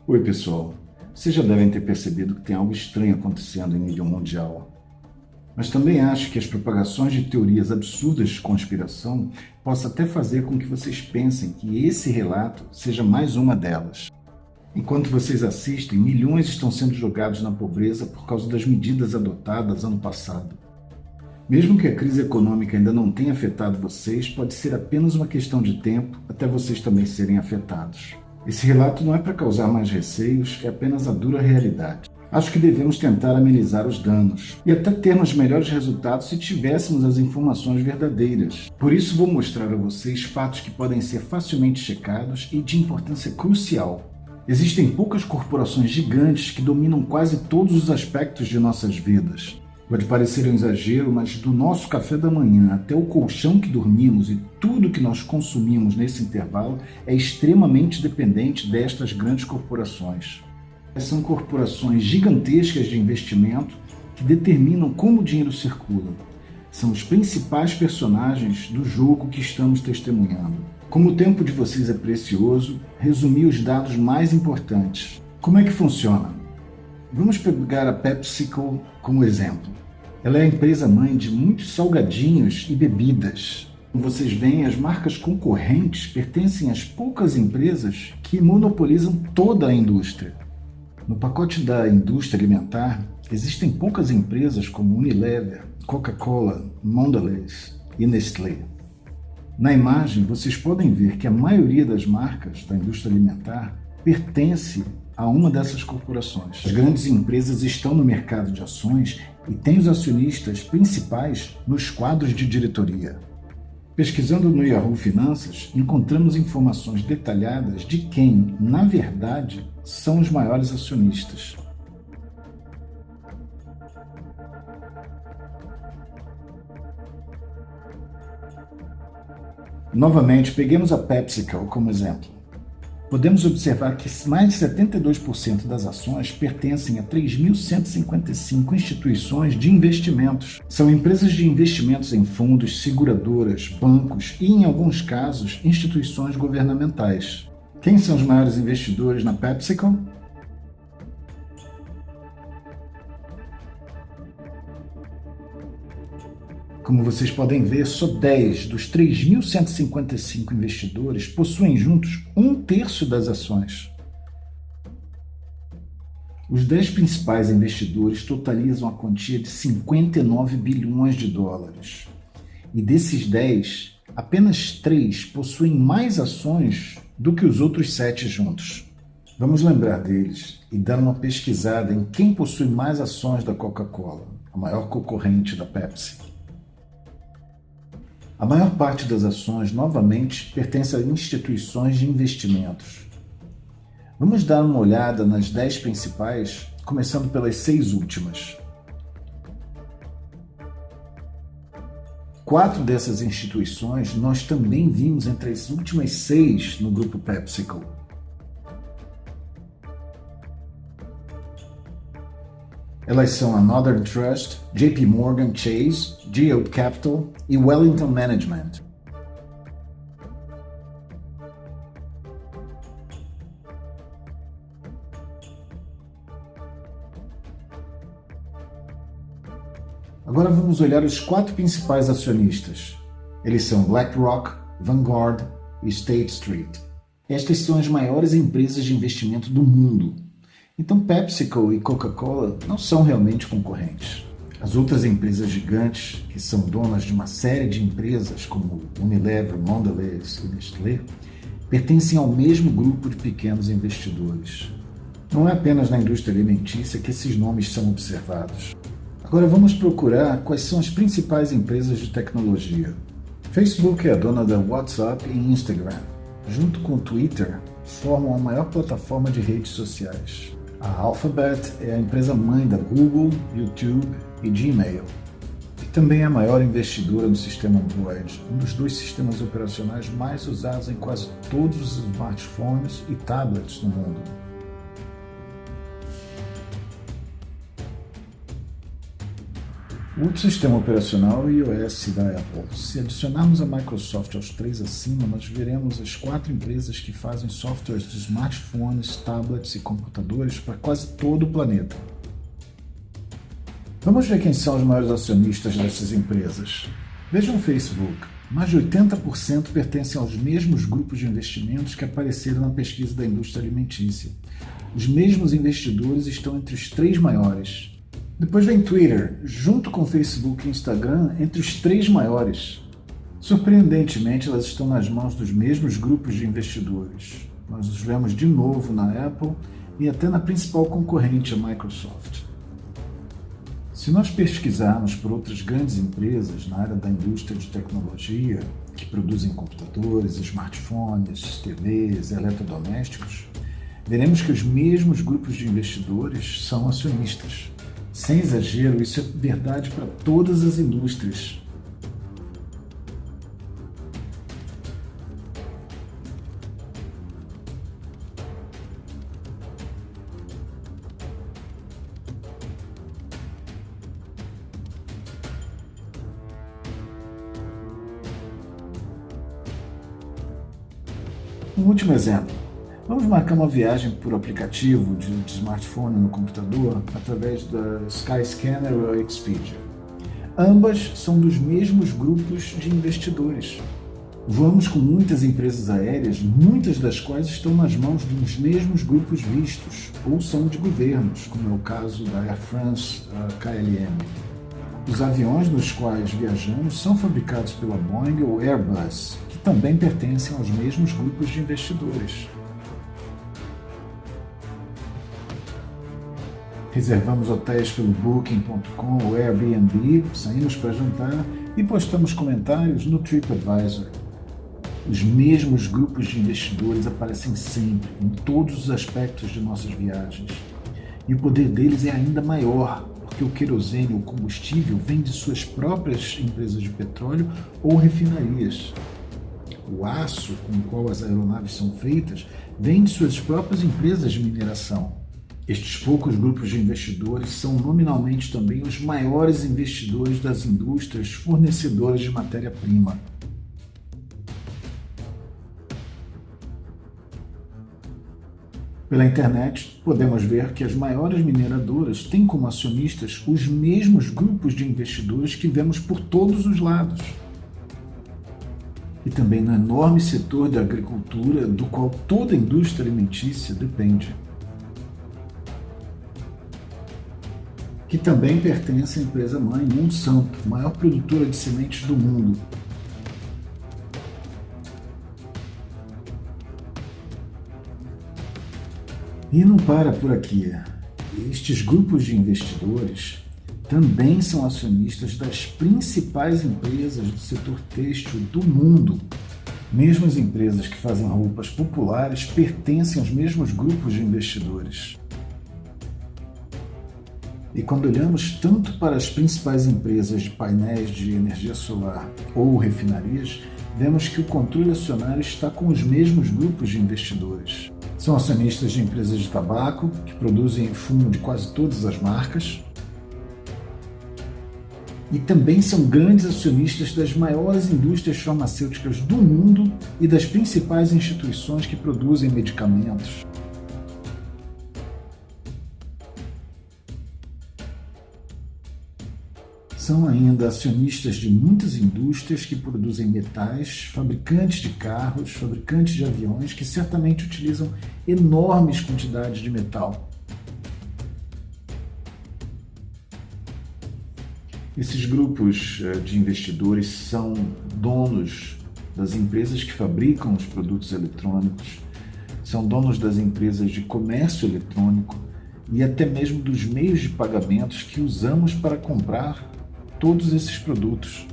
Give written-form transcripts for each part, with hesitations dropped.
Oi, pessoal. Vocês já devem ter percebido que tem algo estranho acontecendo em nível mundial. Mas também acho que as propagações de teorias absurdas de conspiração possam até fazer com que vocês pensem que esse relato seja mais uma delas. Enquanto vocês assistem, milhões estão sendo jogados na pobreza por causa das medidas adotadas ano passado. Mesmo que a crise econômica ainda não tenha afetado vocês, pode ser apenas uma questão de tempo até vocês também serem afetados. Esse relato não é para causar mais receios, é apenas a dura realidade. Acho que devemos tentar amenizar os danos e até termos melhores resultados se tivéssemos as informações verdadeiras. Por isso vou mostrar a vocês fatos que podem ser facilmente checados e de importância crucial. Existem poucas corporações gigantes que dominam quase todos os aspectos de nossas vidas. Pode parecer um exagero, mas do nosso café da manhã até o colchão que dormimos e tudo que nós consumimos nesse intervalo é extremamente dependente destas grandes corporações. São corporações gigantescas de investimento que determinam como o dinheiro circula. São os principais personagens do jogo que estamos testemunhando. Como o tempo de vocês é precioso, resumi os dados mais importantes. Como é que funciona? Vamos pegar a PepsiCo como exemplo. Ela é a empresa-mãe de muitos salgadinhos e bebidas. Como vocês veem, as marcas concorrentes pertencem às poucas empresas que monopolizam toda a indústria. No pacote da indústria alimentar, existem poucas empresas como Unilever, Coca-Cola, Mondelez e Nestlé. Na imagem, vocês podem ver que a maioria das marcas da indústria alimentar pertence a uma dessas corporações. As grandes empresas estão no mercado de ações e têm os acionistas principais nos quadros de diretoria. Pesquisando no Yahoo Finanças, encontramos informações detalhadas de quem, na verdade, são os maiores acionistas. Novamente, peguemos a PepsiCo como exemplo. Podemos observar que mais de 72% das ações pertencem a 3.155 instituições de investimentos. São empresas de investimentos em fundos, seguradoras, bancos e, em alguns casos, instituições governamentais. Quem são os maiores investidores na PepsiCo? Como vocês podem ver, só 10 dos 3.155 investidores possuem juntos 1/3 das ações. Os 10 principais investidores totalizam a quantia de 59 bilhões de dólares. E desses 10, apenas 3 possuem mais ações do que os outros 7 juntos. Vamos lembrar deles e dar uma pesquisada em quem possui mais ações da Coca-Cola, a maior concorrente da Pepsi. A maior parte das ações, novamente, pertence a instituições de investimentos. Vamos dar uma olhada nas 10 principais, começando pelas 6 últimas. 4 dessas instituições nós também vimos entre as últimas 6 no grupo PepsiCo. Elas são a Northern Trust, JP Morgan Chase, Geode Capital e Wellington Management. Agora vamos olhar os 4 principais acionistas. Eles são BlackRock, Vanguard e State Street. Estas são as maiores empresas de investimento do mundo. Então PepsiCo e Coca-Cola não são realmente concorrentes. As outras empresas gigantes, que são donas de uma série de empresas como Unilever, Mondelez e Nestlé, pertencem ao mesmo grupo de pequenos investidores. Não é apenas na indústria alimentícia que esses nomes são observados. Agora vamos procurar quais são as principais empresas de tecnologia. Facebook é a dona da WhatsApp e Instagram. Junto com o Twitter, formam a maior plataforma de redes sociais. A Alphabet é a empresa-mãe da Google, YouTube e Gmail. E também é a maior investidora no sistema Android, um dos 2 sistemas operacionais mais usados em quase todos os smartphones e tablets no mundo. O sistema operacional iOS da Apple. Se adicionarmos a Microsoft aos três acima, nós veremos as 4 empresas que fazem softwares de smartphones, tablets e computadores para quase todo o planeta. Vamos ver quem são os maiores acionistas dessas empresas. Vejam o Facebook. Mais de 80% pertencem aos mesmos grupos de investimentos que apareceram na pesquisa da indústria alimentícia. Os mesmos investidores estão entre os 3 maiores. Depois vem Twitter, junto com Facebook e Instagram, entre os 3 maiores. Surpreendentemente, elas estão nas mãos dos mesmos grupos de investidores. Nós os vemos de novo na Apple e até na principal concorrente, a Microsoft. Se nós pesquisarmos por outras grandes empresas na área da indústria de tecnologia, que produzem computadores, smartphones, TVs, eletrodomésticos, veremos que os mesmos grupos de investidores são acionistas. Sem exagero, isso é verdade para todas as indústrias. Um último exemplo. Vamos marcar uma viagem por aplicativo de smartphone no computador através da Skyscanner ou Expedia. Ambas são dos mesmos grupos de investidores. Voamos com muitas empresas aéreas, muitas das quais estão nas mãos dos mesmos grupos vistos, ou são de governos, como é o caso da Air France, a KLM. Os aviões nos quais viajamos são fabricados pela Boeing ou Airbus, que também pertencem aos mesmos grupos de investidores. Reservamos hotéis pelo Booking.com ou Airbnb, saímos para jantar e postamos comentários no TripAdvisor. Os mesmos grupos de investidores aparecem sempre, em todos os aspectos de nossas viagens. E o poder deles é ainda maior, porque o querosene, o combustível, vem de suas próprias empresas de petróleo ou refinarias. O aço com o qual as aeronaves são feitas vem de suas próprias empresas de mineração. Estes poucos grupos de investidores são nominalmente também os maiores investidores das indústrias fornecedoras de matéria-prima. Pela internet, podemos ver que as maiores mineradoras têm como acionistas os mesmos grupos de investidores que vemos por todos os lados. E também no enorme setor da agricultura, do qual toda a indústria alimentícia depende. Que também pertence à empresa-mãe Monsanto, maior produtora de sementes do mundo. E não para por aqui. Estes grupos de investidores também são acionistas das principais empresas do setor têxtil do mundo. Mesmo as empresas que fazem roupas populares pertencem aos mesmos grupos de investidores. E quando olhamos tanto para as principais empresas de painéis de energia solar ou refinarias, vemos que o controle acionário está com os mesmos grupos de investidores. São acionistas de empresas de tabaco, que produzem fumo de quase todas as marcas, e também são grandes acionistas das maiores indústrias farmacêuticas do mundo e das principais instituições que produzem medicamentos. São ainda acionistas de muitas indústrias que produzem metais, fabricantes de carros, fabricantes de aviões, que certamente utilizam enormes quantidades de metal. Esses grupos de investidores são donos das empresas que fabricam os produtos eletrônicos, são donos das empresas de comércio eletrônico e até mesmo dos meios de pagamentos que usamos para comprar todos esses produtos.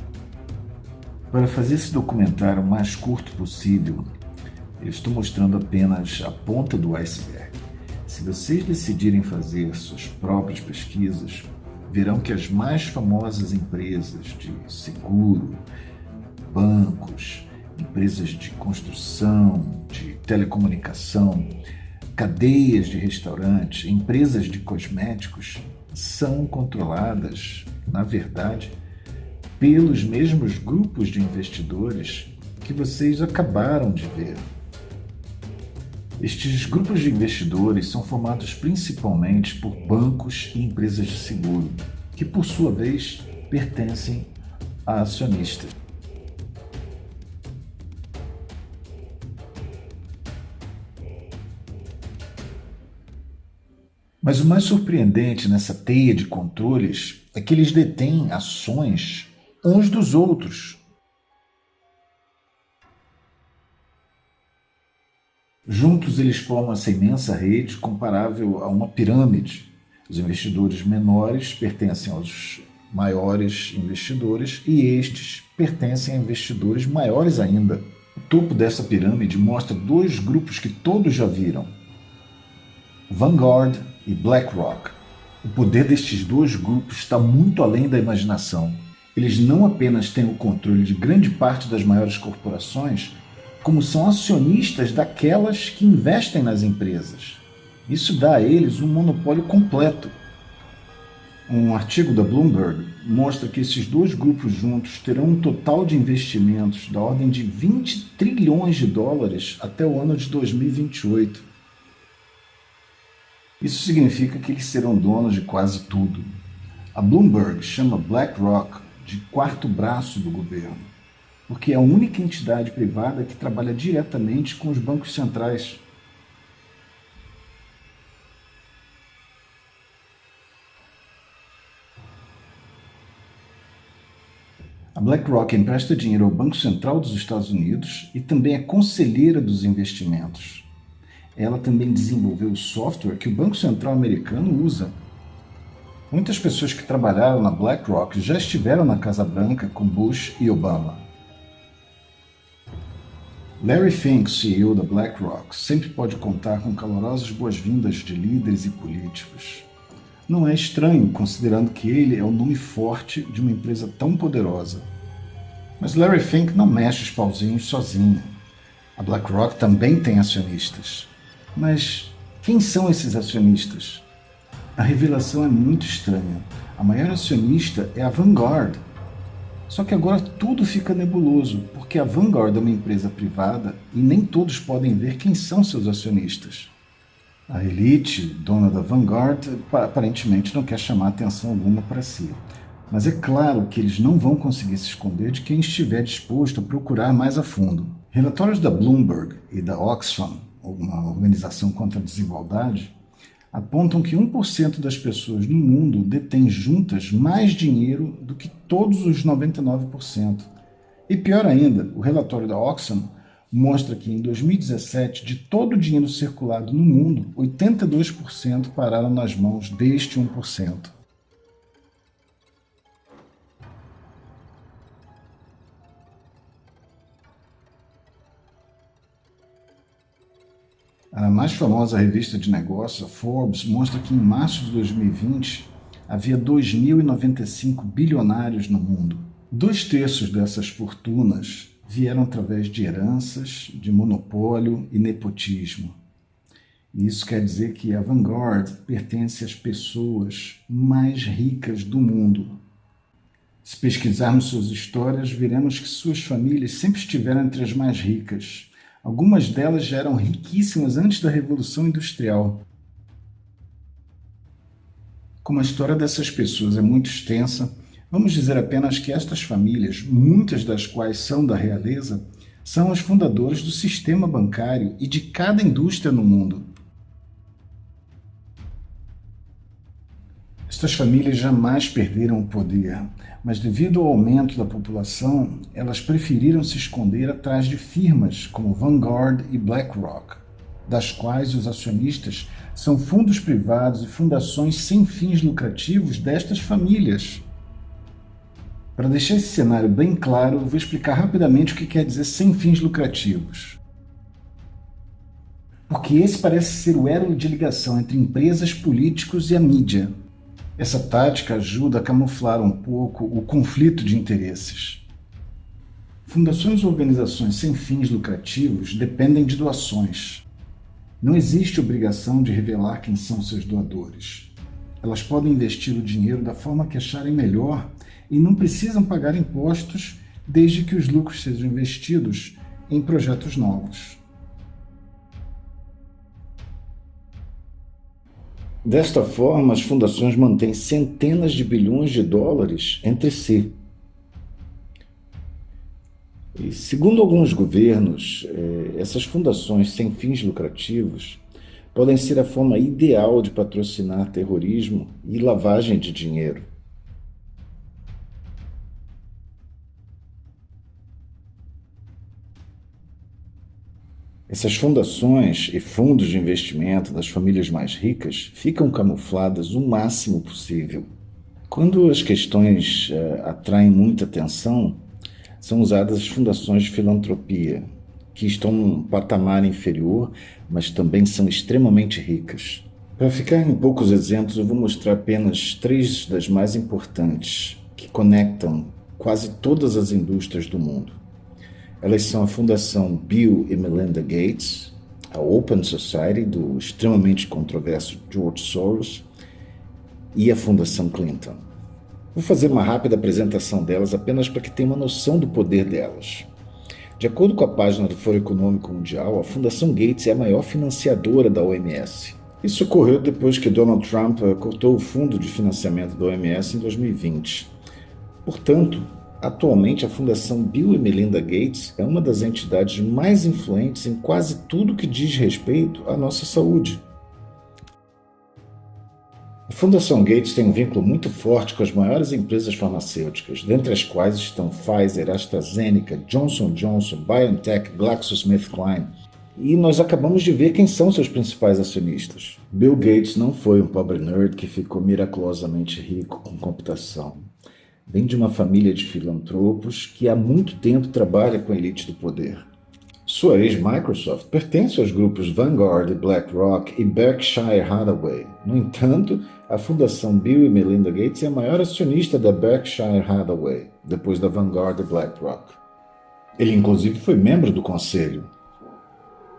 Para fazer esse documentário o mais curto possível, eu estou mostrando apenas a ponta do iceberg. Se vocês decidirem fazer suas próprias pesquisas, verão que as mais famosas empresas de seguro, bancos, empresas de construção, de telecomunicação, cadeias de restaurantes, empresas de cosméticos, são controladas, na verdade, pelos mesmos grupos de investidores que vocês acabaram de ver. Estes grupos de investidores são formados principalmente por bancos e empresas de seguro, que por sua vez pertencem a acionistas. Mas o mais surpreendente nessa teia de controles é que eles detêm ações uns dos outros. Juntos eles formam essa imensa rede comparável a uma pirâmide. Os investidores menores pertencem aos maiores investidores e estes pertencem a investidores maiores ainda. O topo dessa pirâmide mostra dois grupos que todos já viram: Vanguard e BlackRock. O poder destes dois grupos está muito além da imaginação. Eles não apenas têm o controle de grande parte das maiores corporações, como são acionistas daquelas que investem nas empresas. Isso dá a eles um monopólio completo. Um artigo da Bloomberg mostra que esses dois grupos juntos terão um total de investimentos da ordem de 20 trilhões de dólares até o ano de 2028. Isso significa que eles serão donos de quase tudo. A Bloomberg chama BlackRock de quarto braço do governo, porque é a única entidade privada que trabalha diretamente com os bancos centrais. A BlackRock empresta dinheiro ao Banco Central dos Estados Unidos e também é conselheira dos investimentos. Ela também desenvolveu o software que o Banco Central americano usa. Muitas pessoas que trabalharam na BlackRock já estiveram na Casa Branca com Bush e Obama. Larry Fink, CEO da BlackRock, sempre pode contar com calorosas boas-vindas de líderes e políticos. Não é estranho, considerando que ele é o nome forte de uma empresa tão poderosa. Mas Larry Fink não mexe os pauzinhos sozinho. A BlackRock também tem acionistas. Mas quem são esses acionistas? A revelação é muito estranha. A maior acionista é a Vanguard. Só que agora tudo fica nebuloso, porque a Vanguard é uma empresa privada e nem todos podem ver quem são seus acionistas. A elite, dona da Vanguard, aparentemente não quer chamar atenção alguma para si. Mas é claro que eles não vão conseguir se esconder de quem estiver disposto a procurar mais a fundo. Relatórios da Bloomberg e da Oxfam, uma organização contra a desigualdade, apontam que 1% das pessoas no mundo detém juntas mais dinheiro do que todos os 99%. E pior ainda, o relatório da Oxfam mostra que em 2017, de todo o dinheiro circulado no mundo, 82% pararam nas mãos deste 1%. A mais famosa revista de negócios, a Forbes, mostra que em março de 2020 havia 2.095 bilionários no mundo. 2/3 dessas fortunas vieram através de heranças, de monopólio e nepotismo. E isso quer dizer que a Vanguard pertence às pessoas mais ricas do mundo. Se pesquisarmos suas histórias, veremos que suas famílias sempre estiveram entre as mais ricas. Algumas delas já eram riquíssimas antes da Revolução Industrial. Como a história dessas pessoas é muito extensa, vamos dizer apenas que estas famílias, muitas das quais são da realeza, são as fundadoras do sistema bancário e de cada indústria no mundo. Estas famílias jamais perderam o poder, mas devido ao aumento da população, elas preferiram se esconder atrás de firmas como Vanguard e BlackRock, das quais os acionistas são fundos privados e fundações sem fins lucrativos destas famílias. Para deixar esse cenário bem claro, eu vou explicar rapidamente o que quer dizer sem fins lucrativos. Porque esse parece ser o elo de ligação entre empresas, políticos e a mídia. Essa tática ajuda a camuflar um pouco o conflito de interesses. Fundações ou organizações sem fins lucrativos dependem de doações. Não existe obrigação de revelar quem são seus doadores. Elas podem investir o dinheiro da forma que acharem melhor e não precisam pagar impostos desde que os lucros sejam investidos em projetos novos. Desta forma, as fundações mantêm centenas de bilhões de dólares entre si. E, segundo alguns governos, essas fundações sem fins lucrativos podem ser a forma ideal de patrocinar terrorismo e lavagem de dinheiro. Essas fundações e fundos de investimento das famílias mais ricas ficam camufladas o máximo possível. Quando as questões atraem muita atenção, são usadas as fundações de filantropia, que estão num patamar inferior, mas também são extremamente ricas. Para ficar em poucos exemplos, eu vou mostrar apenas 3 das mais importantes, que conectam quase todas as indústrias do mundo. Elas são a Fundação Bill e Melinda Gates, a Open Society, do extremamente controverso George Soros, e a Fundação Clinton. Vou fazer uma rápida apresentação delas apenas para que tenha uma noção do poder delas. De acordo com a página do Fórum Econômico Mundial, a Fundação Gates é a maior financiadora da OMS. Isso ocorreu depois que Donald Trump cortou o fundo de financiamento da OMS em 2020. Portanto, atualmente a Fundação Bill e Melinda Gates é uma das entidades mais influentes em quase tudo que diz respeito à nossa saúde. A Fundação Gates tem um vínculo muito forte com as maiores empresas farmacêuticas, dentre as quais estão Pfizer, AstraZeneca, Johnson & Johnson, BioNTech, GlaxoSmithKline. E nós acabamos de ver quem são seus principais acionistas. Bill Gates não foi um pobre nerd que ficou miraculosamente rico com computação. Vem de uma família de filantropos que há muito tempo trabalha com a elite do poder. Sua ex-Microsoft pertence aos grupos Vanguard, BlackRock e Berkshire Hathaway. No entanto, a Fundação Bill e Melinda Gates é a maior acionista da Berkshire Hathaway, depois da Vanguard e BlackRock. Ele, inclusive, foi membro do conselho.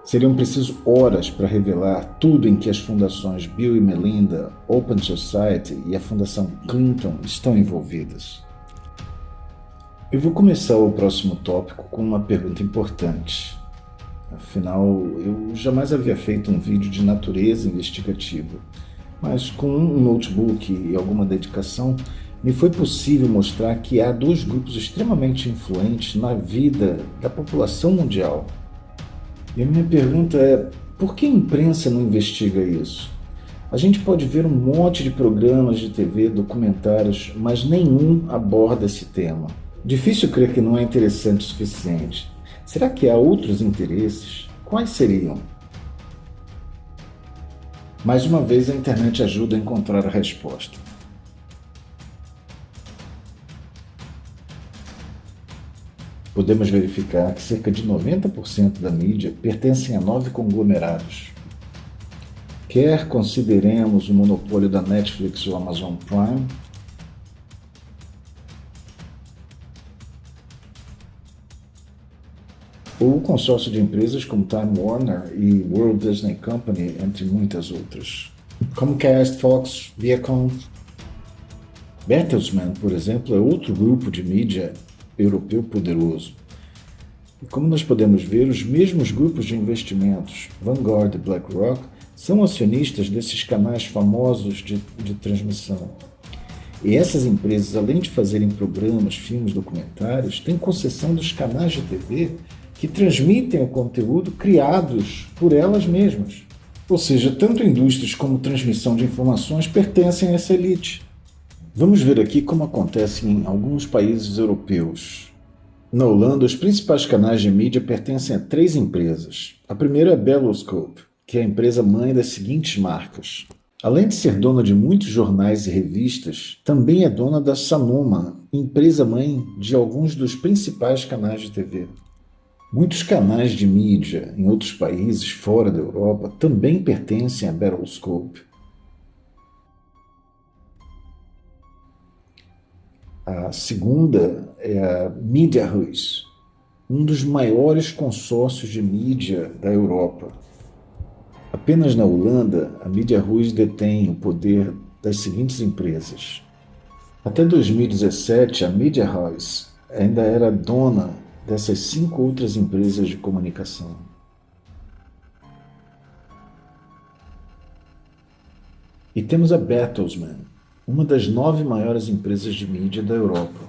Seriam preciso horas para revelar tudo em que as fundações Bill e Melinda, Open Society e a Fundação Clinton estão envolvidas. Eu vou começar o próximo tópico com uma pergunta importante. Afinal, eu jamais havia feito um vídeo de natureza investigativa, mas com um notebook e alguma dedicação, me foi possível mostrar que há 2 grupos extremamente influentes na vida da população mundial. E a minha pergunta é, por que a imprensa não investiga isso? A gente pode ver um monte de programas de TV, documentários, mas nenhum aborda esse tema. Difícil crer que não é interessante o suficiente. Será que há outros interesses? Quais seriam? Mais uma vez, a internet ajuda a encontrar a resposta. Podemos verificar que cerca de 90% da mídia pertencem a 9 conglomerados. Quer consideremos o monopólio da Netflix ou Amazon Prime, ou o consórcio de empresas como Time Warner e Walt Disney Company, entre muitas outras. Comcast, Fox, Viacom. Bertelsmann, por exemplo, é outro grupo de mídia europeu poderoso. E como nós podemos ver, os mesmos grupos de investimentos, Vanguard e BlackRock, são acionistas desses canais famosos de transmissão. E essas empresas, além de fazerem programas, filmes, documentários, têm concessão dos canais de TV que transmitem o conteúdo criados por elas mesmas. Ou seja, tanto indústrias como transmissão de informações pertencem a essa elite. Vamos ver aqui como acontece em alguns países europeus. Na Holanda, os principais canais de mídia pertencem a 3 empresas. A primeira é a Belloscope, que é a empresa mãe das seguintes marcas. Além de ser dona de muitos jornais e revistas, também é dona da Sanoma, empresa mãe de alguns dos principais canais de TV. Muitos canais de mídia em outros países fora da Europa também pertencem à Belloscope. A segunda é a Mediahuis, um dos maiores consórcios de mídia da Europa. Apenas na Holanda, a Mediahuis detém o poder das seguintes empresas. Até 2017, a Media House ainda era dona dessas 5 outras empresas de comunicação. E temos a Bertelsmann, uma das 9 maiores empresas de mídia da Europa.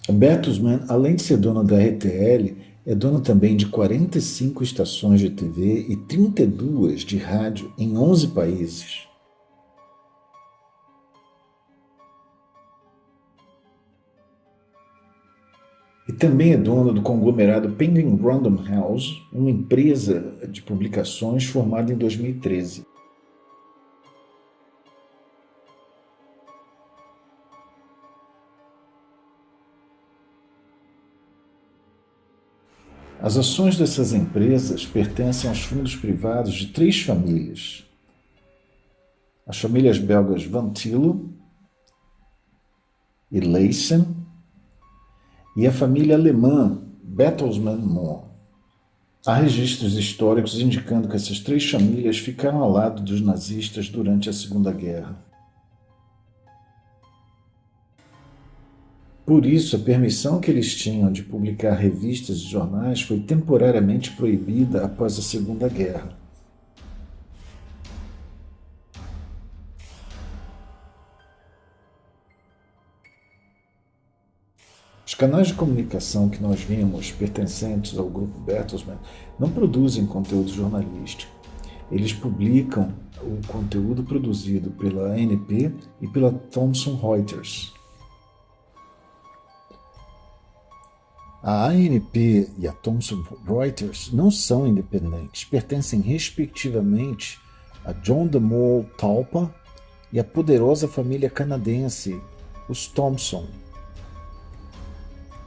A Bertelsmann, além de ser dona da RTL, é dona também de 45 estações de TV e 32 de rádio em 11 países. E também é dona do conglomerado Penguin Random House, uma empresa de publicações formada em 2013. As ações dessas empresas pertencem aos fundos privados de 3 famílias. As famílias belgas Van Tillo e Leysen e a família alemã Bertelsmann-Mohr. Há registros históricos indicando que essas 3 famílias ficaram ao lado dos nazistas durante a Segunda Guerra. Por isso, a permissão que eles tinham de publicar revistas e jornais foi temporariamente proibida após a Segunda Guerra. Os canais de comunicação que nós vimos pertencentes ao grupo Bertelsmann não produzem conteúdo jornalístico. Eles publicam o conteúdo produzido pela ANP e pela Thomson Reuters. A ANP e a Thomson Reuters não são independentes, pertencem respectivamente a John de Mol Talpa e a poderosa família canadense, os Thomson.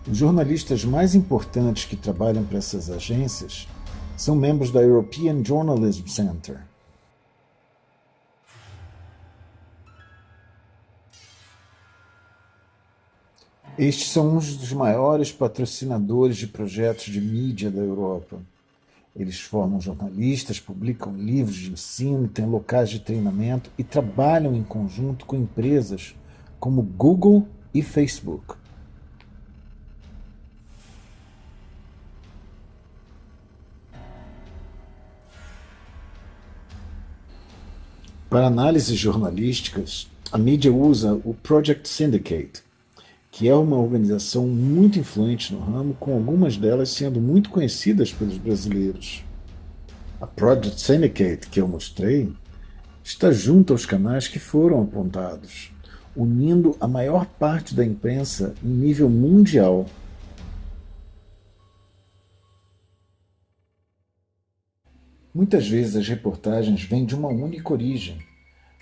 Os jornalistas mais importantes que trabalham para essas agências são membros da European Journalism Center. Estes são uns dos maiores patrocinadores de projetos de mídia da Europa. Eles formam jornalistas, publicam livros de ensino, têm locais de treinamento e trabalham em conjunto com empresas como Google e Facebook. Para análises jornalísticas, a mídia usa o Project Syndicate, que é uma organização muito influente no ramo, com algumas delas sendo muito conhecidas pelos brasileiros. A Project Syndicate, que eu mostrei, está junto aos canais que foram apontados, unindo a maior parte da imprensa em nível mundial. Muitas vezes as reportagens vêm de uma única origem.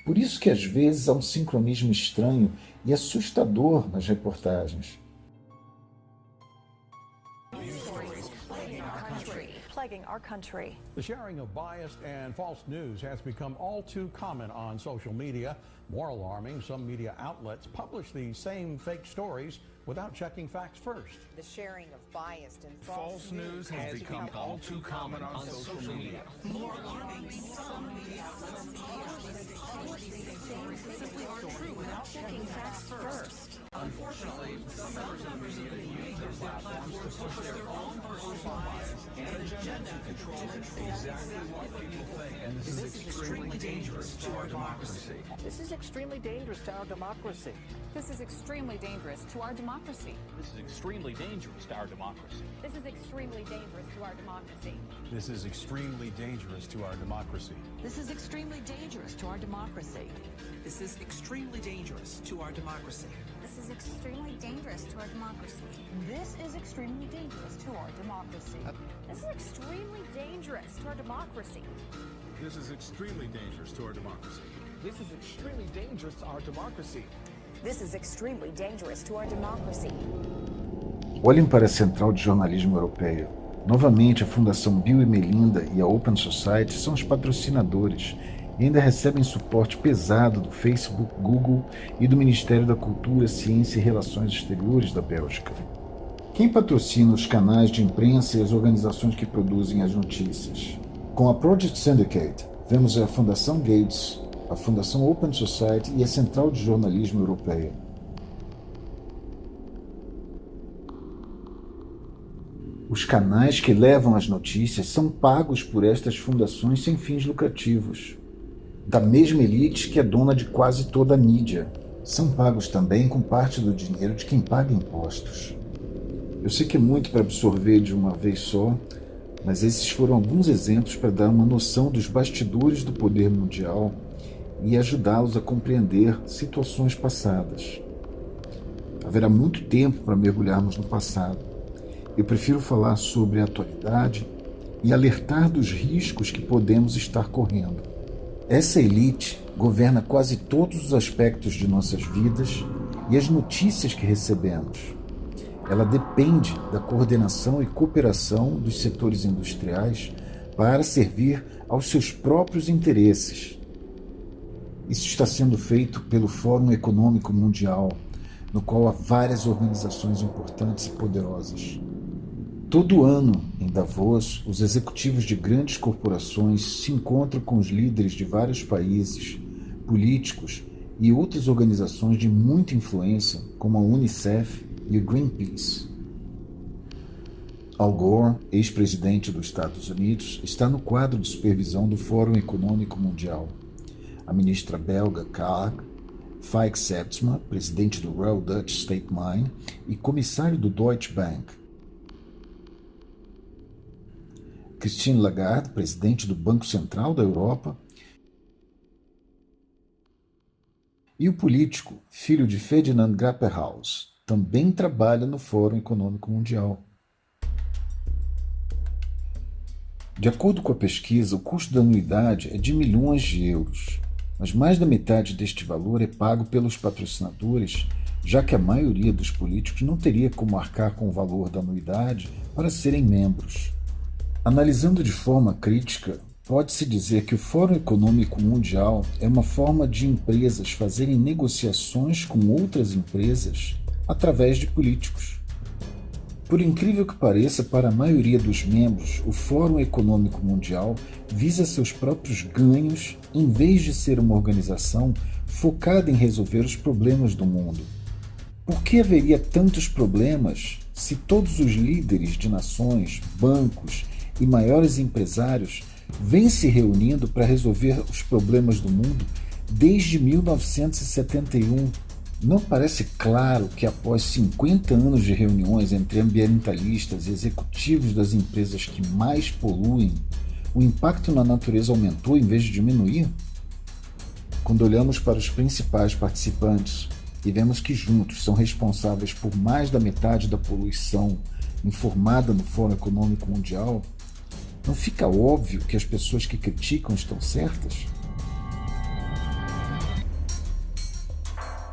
Por isso que às vezes há um sincronismo estranho e assustador nas reportagens. Plaguing our country. The sharing of biased and false news has become all too common on social media. More alarming, some media outlets publish these same fake stories without checking facts first. The sharing of biased and False news has become all too common on social media. More alarming, some media outlets publish these same fake stories without checking facts first. Unfortunately, some members of the media use their platforms to push their own personal bias and agenda to control exactly what people think. And this is extremely dangerous to our democracy. This is extremely dangerous to our democracy. This is extremely dangerous to our democracy. This is extremely dangerous to our democracy. This is extremely dangerous to our democracy. This is extremely dangerous to our democracy. This is extremely dangerous to our democracy. This is extremely dangerous to our democracy. This is extremely dangerous to our democracy. This is extremely dangerous to our democracy. This is extremely dangerous to our democracy. This is extremely dangerous to our democracy. This is extremely dangerous to our democracy. This is extremely dangerous to our democracy. Olhem para a Central de Jornalismo Europeia. Novamente, a Fundação Bill e Melinda e a Open Society são os patrocinadores e ainda recebem suporte pesado do Facebook, Google e do Ministério da Cultura, Ciência e Relações Exteriores da Bélgica. Quem patrocina os canais de imprensa e as organizações que produzem as notícias? Com a Project Syndicate, vemos a Fundação Gates, a a Fundação Open Society e a Central de Jornalismo Europeia. Os canais que levam as notícias são pagos por estas fundações sem fins lucrativos, da mesma elite que é dona de quase toda a mídia. São pagos também com parte do dinheiro de quem paga impostos. Eu sei que é muito para absorver de uma vez só, mas esses foram alguns exemplos para dar uma noção dos bastidores do poder mundial e ajudá-los a compreender situações passadas. Haverá muito tempo para mergulharmos no passado. Eu prefiro falar sobre a atualidade e alertar dos riscos que podemos estar correndo. Essa elite governa quase todos os aspectos de nossas vidas e as notícias que recebemos. Ela depende da coordenação e cooperação dos setores industriais para servir aos seus próprios interesses. Isso está sendo feito pelo Fórum Econômico Mundial, no qual há várias organizações importantes e poderosas. Todo ano, em Davos, os executivos de grandes corporações se encontram com os líderes de vários países, políticos e outras organizações de muita influência, como a UNICEF e o Greenpeace. Al Gore, ex-presidente dos Estados Unidos, está no quadro de supervisão do Fórum Econômico Mundial. A ministra belga Kaag, Fike Septima, presidente do Royal Dutch State Mine e comissário do Deutsche Bank. Christine Lagarde, presidente do Banco Central da Europa, e o político, filho de Ferdinand Grapperhaus, também trabalha no Fórum Econômico Mundial. De acordo com a pesquisa, o custo da anuidade é de milhões de euros, mas mais da metade deste valor é pago pelos patrocinadores, já que a maioria dos políticos não teria como arcar com o valor da anuidade para serem membros. Analisando de forma crítica, pode-se dizer que o Fórum Econômico Mundial é uma forma de empresas fazerem negociações com outras empresas através de políticos. Por incrível que pareça, para a maioria dos membros, o Fórum Econômico Mundial visa seus próprios ganhos em vez de ser uma organização focada em resolver os problemas do mundo. Por que haveria tantos problemas se todos os líderes de nações, bancos e maiores empresários vêm se reunindo para resolver os problemas do mundo desde 1971? Não parece claro que após 50 anos de reuniões entre ambientalistas e executivos das empresas que mais poluem, o impacto na natureza aumentou em vez de diminuir? Quando olhamos para os principais participantes e vemos que juntos são responsáveis por mais da metade da poluição informada no Fórum Econômico Mundial, não fica óbvio que as pessoas que criticam estão certas?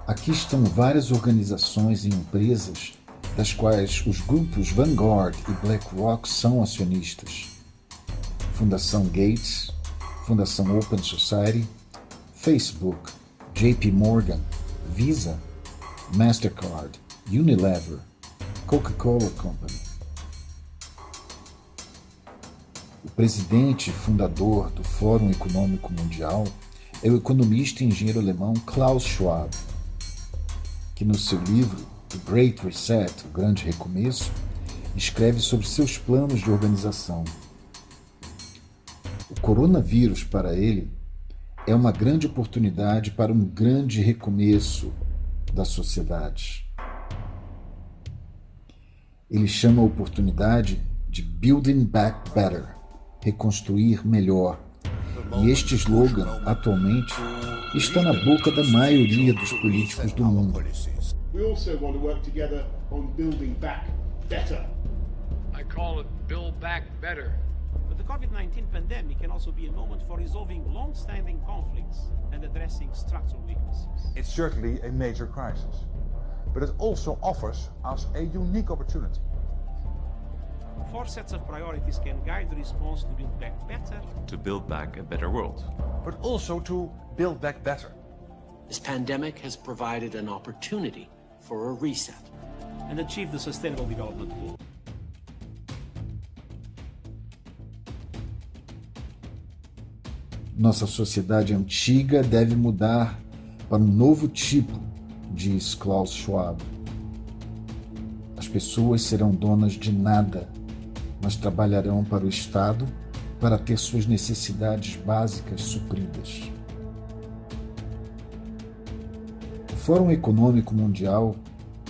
Aqui estão várias organizações e empresas, das quais os grupos Vanguard e BlackRock são acionistas. Fundação Gates, Fundação Open Society, Facebook, JP Morgan, Visa, Mastercard, Unilever, Coca-Cola Company. O presidente e fundador do Fórum Econômico Mundial é o economista e engenheiro alemão Klaus Schwab, que no seu livro The Great Reset, o Grande Recomeço, escreve sobre seus planos de organização. O coronavírus, para ele, é uma grande oportunidade para um grande recomeço da sociedade. Ele chama a oportunidade de Building Back Better, reconstruir melhor. E este slogan, atualmente, está na boca da maioria dos políticos do mundo. We also want to work together on building back better. I call it Build Back Better. But the COVID-19 pandemic can also be a moment for resolving long-standing conflicts and addressing structural weaknesses. It's certainly a major crisis, but it also offers us a unique opportunity. 4 sets of priorities can guide the response to build back better. To build back a better world. But also to build back better. This pandemic has provided an opportunity for a reset. And achieve the Sustainable Development Goals. Nossa sociedade antiga deve mudar para um novo tipo, diz Klaus Schwab. As pessoas serão donas de nada, mas trabalharão para o Estado para ter suas necessidades básicas supridas. O Fórum Econômico Mundial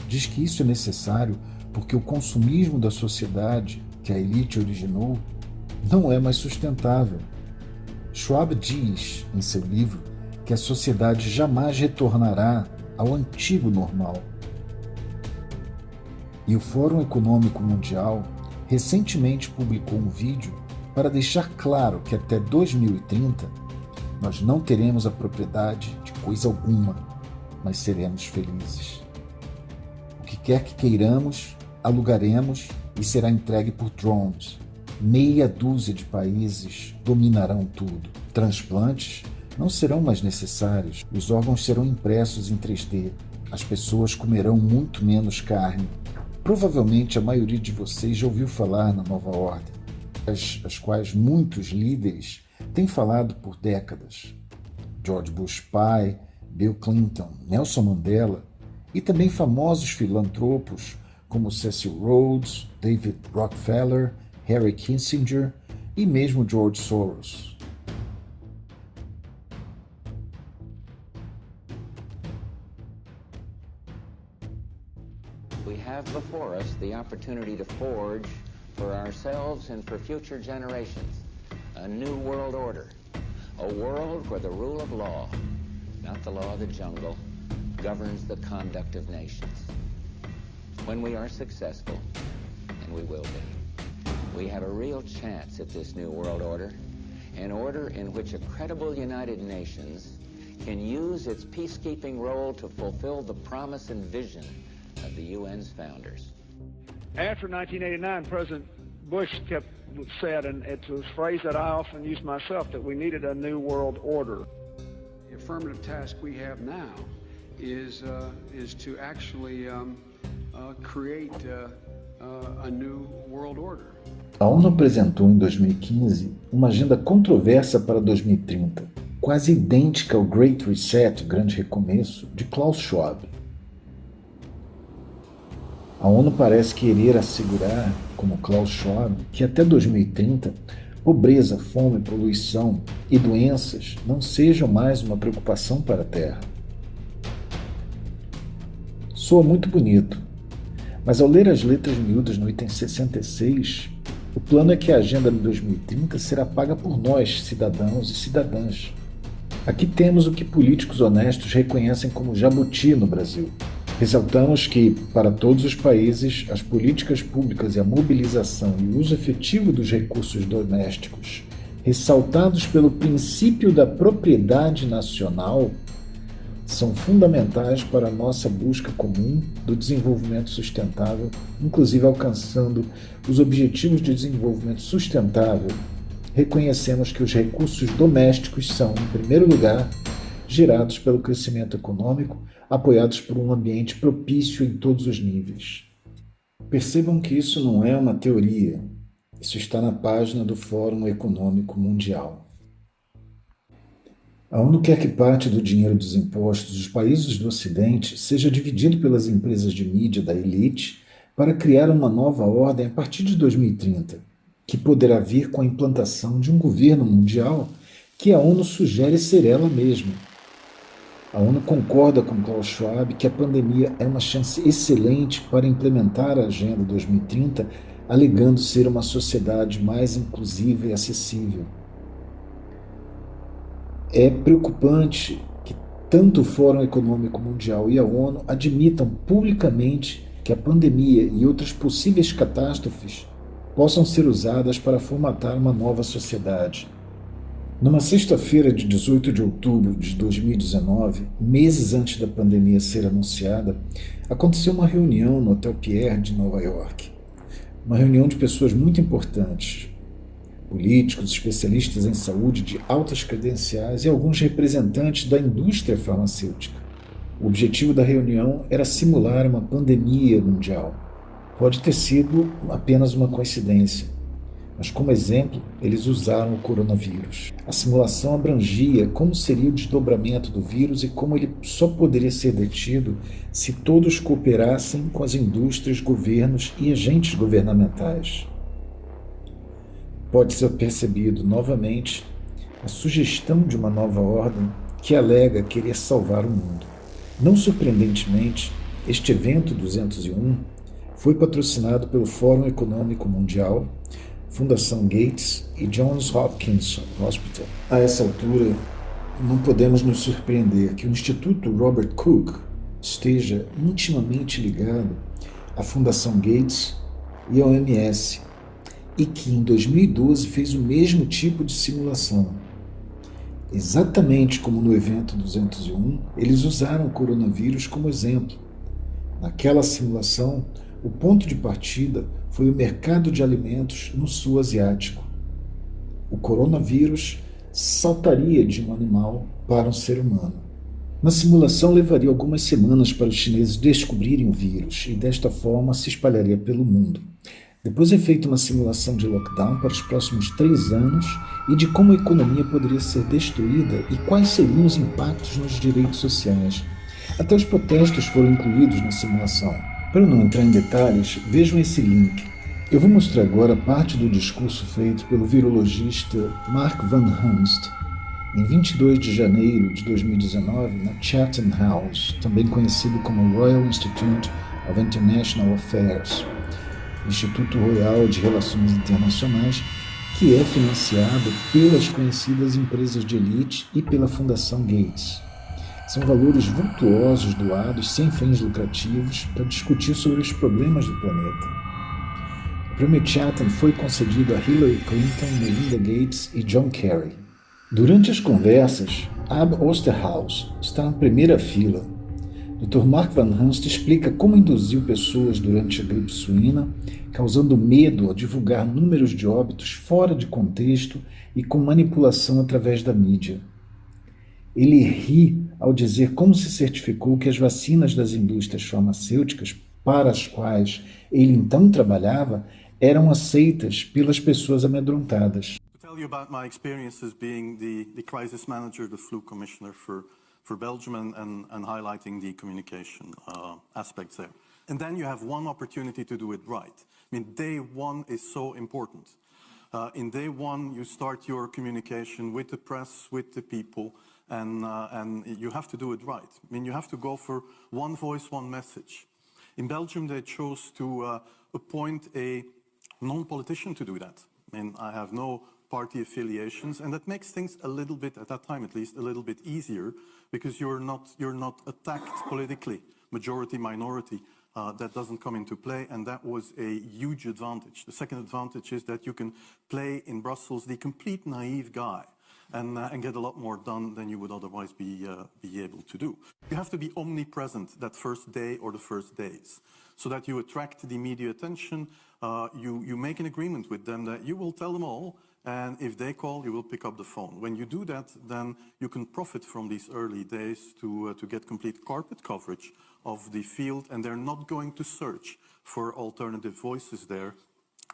diz que isso é necessário porque o consumismo da sociedade que a elite originou não é mais sustentável. Schwab diz em seu livro que a sociedade jamais retornará ao antigo normal. E o Fórum Econômico Mundial recentemente publicou um vídeo para deixar claro que até 2030 nós não teremos a propriedade de coisa alguma, mas seremos felizes. O que quer que queiramos, alugaremos e será entregue por drones. Meia dúzia de países dominarão tudo. Transplantes não serão mais necessários. Os órgãos serão impressos em 3D. As pessoas comerão muito menos carne. Provavelmente a maioria de vocês já ouviu falar na Nova Ordem, as quais muitos líderes têm falado por décadas. George Bush pai, Bill Clinton, Nelson Mandela e também famosos filantropos como Cecil Rhodes, David Rockefeller, Harry Kissinger e mesmo George Soros. We have before us the opportunity to forge for ourselves and for future generations a new world order, a world where the rule of law, not the law of the jungle, governs the conduct of nations. When we are successful, and we will be, we have a real chance at this new world order, an order in which a credible United Nations can use its peacekeeping role to fulfill the promise and vision of the UN's founders. After 1989, President Bush said, and it's a phrase that I often use myself, that we needed a new world order. The affirmative task we have now is to actually create a new world order. A ONU apresentou em 2015 uma agenda controversa para 2030, quase idêntica ao Great Reset, Grande Recomeço, de Klaus Schwab. A ONU parece querer assegurar, como Klaus Schwab, que até 2030, pobreza, fome, poluição e doenças não sejam mais uma preocupação para a Terra. Soa muito bonito, mas ao ler as letras miúdas no item 66, o plano é que a agenda de 2030 será paga por nós, cidadãos e cidadãs. Aqui temos o que políticos honestos reconhecem como jabuti no Brasil. Ressaltamos que, para todos os países, as políticas públicas e a mobilização e o uso efetivo dos recursos domésticos, ressaltados pelo princípio da propriedade nacional, são fundamentais para a nossa busca comum do desenvolvimento sustentável, inclusive alcançando os Objetivos de Desenvolvimento Sustentável. Reconhecemos que os recursos domésticos são, em primeiro lugar, gerados pelo crescimento econômico, apoiados por um ambiente propício em todos os níveis. Percebam que isso não é uma teoria, isso está na página do Fórum Econômico Mundial. A ONU quer que parte do dinheiro dos impostos dos países do Ocidente seja dividido pelas empresas de mídia da elite para criar uma nova ordem a partir de 2030, que poderá vir com a implantação de um governo mundial que a ONU sugere ser ela mesma. A ONU concorda com Klaus Schwab que a pandemia é uma chance excelente para implementar a Agenda 2030, alegando ser uma sociedade mais inclusiva e acessível. É preocupante que tanto o Fórum Econômico Mundial e a ONU admitam publicamente que a pandemia e outras possíveis catástrofes possam ser usadas para formatar uma nova sociedade. Numa sexta-feira de 18 de outubro de 2019, meses antes da pandemia ser anunciada, aconteceu uma reunião no Hotel Pierre de Nova York. Uma reunião de pessoas muito importantes, políticos, especialistas em saúde de altas credenciais e alguns representantes da indústria farmacêutica. O objetivo da reunião era simular uma pandemia mundial. Pode ter sido apenas uma coincidência, Mas como exemplo, eles usaram o coronavírus. A simulação abrangia como seria o desdobramento do vírus e como ele só poderia ser detido se todos cooperassem com as indústrias, governos e agentes governamentais. Pode ser percebido novamente a sugestão de uma nova ordem que alega querer salvar o mundo. Não surpreendentemente, este evento 201 foi patrocinado pelo Fórum Econômico Mundial, Fundação Gates e Johns Hopkins Hospital. A essa altura, não podemos nos surpreender que o Instituto Robert Koch esteja intimamente ligado à Fundação Gates e à OMS, e que em 2012 fez o mesmo tipo de simulação. Exatamente como no evento 201, eles usaram o coronavírus como exemplo. Naquela simulação, o ponto de partida foi o mercado de alimentos no sul asiático. O coronavírus saltaria de um animal para um ser humano. Na simulação levaria algumas semanas para os chineses descobrirem o vírus e desta forma se espalharia pelo mundo. Depois é feita uma simulação de lockdown para os próximos 3 anos e de como a economia poderia ser destruída e quais seriam os impactos nos direitos sociais. Até os protestos foram incluídos na simulação. Para não entrar em detalhes, vejam esse link. Eu vou mostrar agora parte do discurso feito pelo virologista Mark Van Hunst em 22 de janeiro de 2019 na Chatham House, também conhecido como Royal Institute of International Affairs, Instituto Royal de Relações Internacionais, que é financiado pelas conhecidas empresas de elite e pela Fundação Gates. São valores vultuosos doados sem fins lucrativos para discutir sobre os problemas do planeta. O prêmio Chatham foi concedido a Hillary Clinton, Melinda Gates e John Kerry. Durante as conversas, Ab Osterhaus está na primeira fila. Dr. Mark Van Hunst explica como induziu pessoas durante a gripe suína, causando medo ao divulgar números de óbitos fora de contexto e com manipulação através da mídia. Ele ri ao dizer como se certificou que as vacinas das indústrias farmacêuticas, para as quais ele então trabalhava, eram aceitas pelas pessoas amedrontadas. To tell you about my experiences being the crisis manager, the flu commissioner for Belgium and highlighting the communication aspects there. And then you have one opportunity to do it right. I mean, day one is so important. In day one, you start your communication with the press, with the people, and you have to do it right. I mean, you have to go for one voice, one message. In Belgium, they chose to appoint a non-politician to do that. I mean, I have no party affiliations, and that makes things a little bit, at that time at least, a little bit easier, because you're not attacked politically, majority, minority. That doesn't come into play, and that was a huge advantage. The second advantage is that you can play in Brussels the complete naive guy and get a lot more done than you would otherwise be able to do. You have to be omnipresent that first day or the first days, so that you attract the media attention. You make an agreement with them that you will tell them all, and if they call, you will pick up the phone. When you do that, then you can profit from these early days to get complete carpet coverage of the field, and they're not going to search for alternative voices there.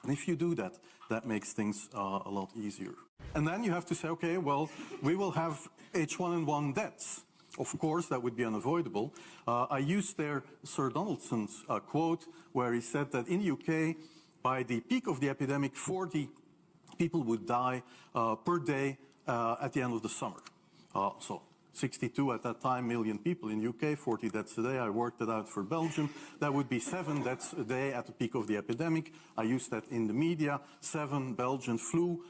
And if you do that, that makes things a lot easier. And then you have to say, okay, well, we will have H1N1 deaths. Of course, that would be unavoidable. I used there Sir Donaldson's quote, where he said that in the UK, by the peak of the epidemic, 40 people would die per day at the end of the summer. So 62 at that time million people in UK, 40 deaths a day. I worked it out for Belgium. That would be 7 deaths a day at the peak of the epidemic. I used that in the media. 7 Belgian flu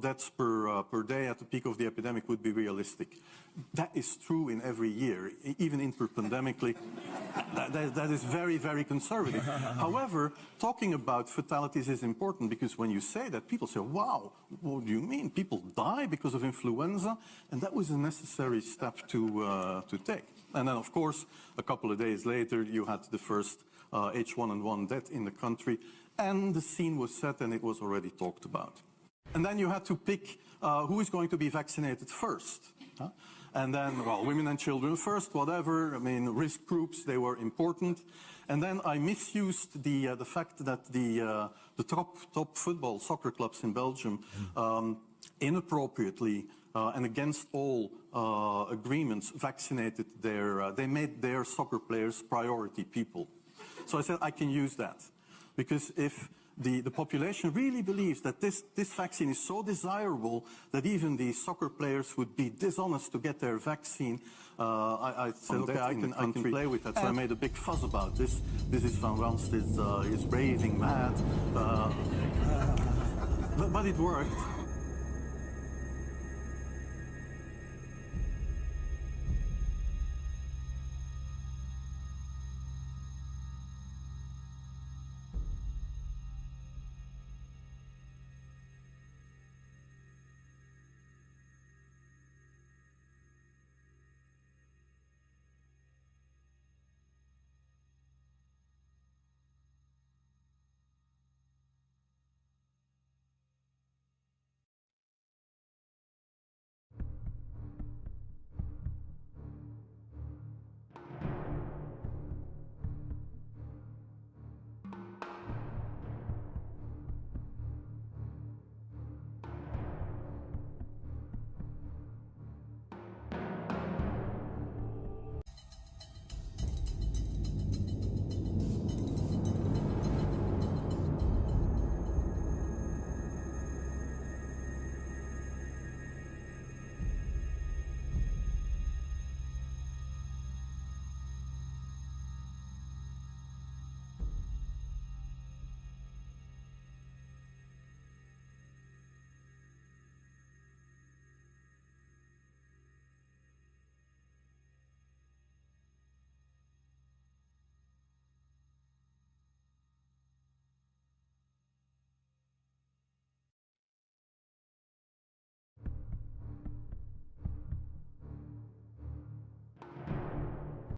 deaths per day at the peak of the epidemic would be realistic. That is true in every year, even interpandemically. That is very, very conservative. However, talking about fatalities is important, because when you say that, people say, wow, what do you mean? People die because of influenza? And that was a necessary step to take. And then, of course, a couple of days later, you had the first H1N1 death in the country, and the scene was set and it was already talked about. And then you had to pick who is going to be vaccinated first. And then, well, women and children first, whatever. I mean, risk groups, they were important. And then I misused the fact that the top football, soccer clubs in Belgium, inappropriately and against all agreements, vaccinated they made their soccer players priority people. So I said I can use that, because if the population really believes that this vaccine is so desirable that even the soccer players would be dishonest to get their vaccine, I said, okay, I can play with that. So I made a big fuss about this. This is Van Ranst is raving mad. But it worked.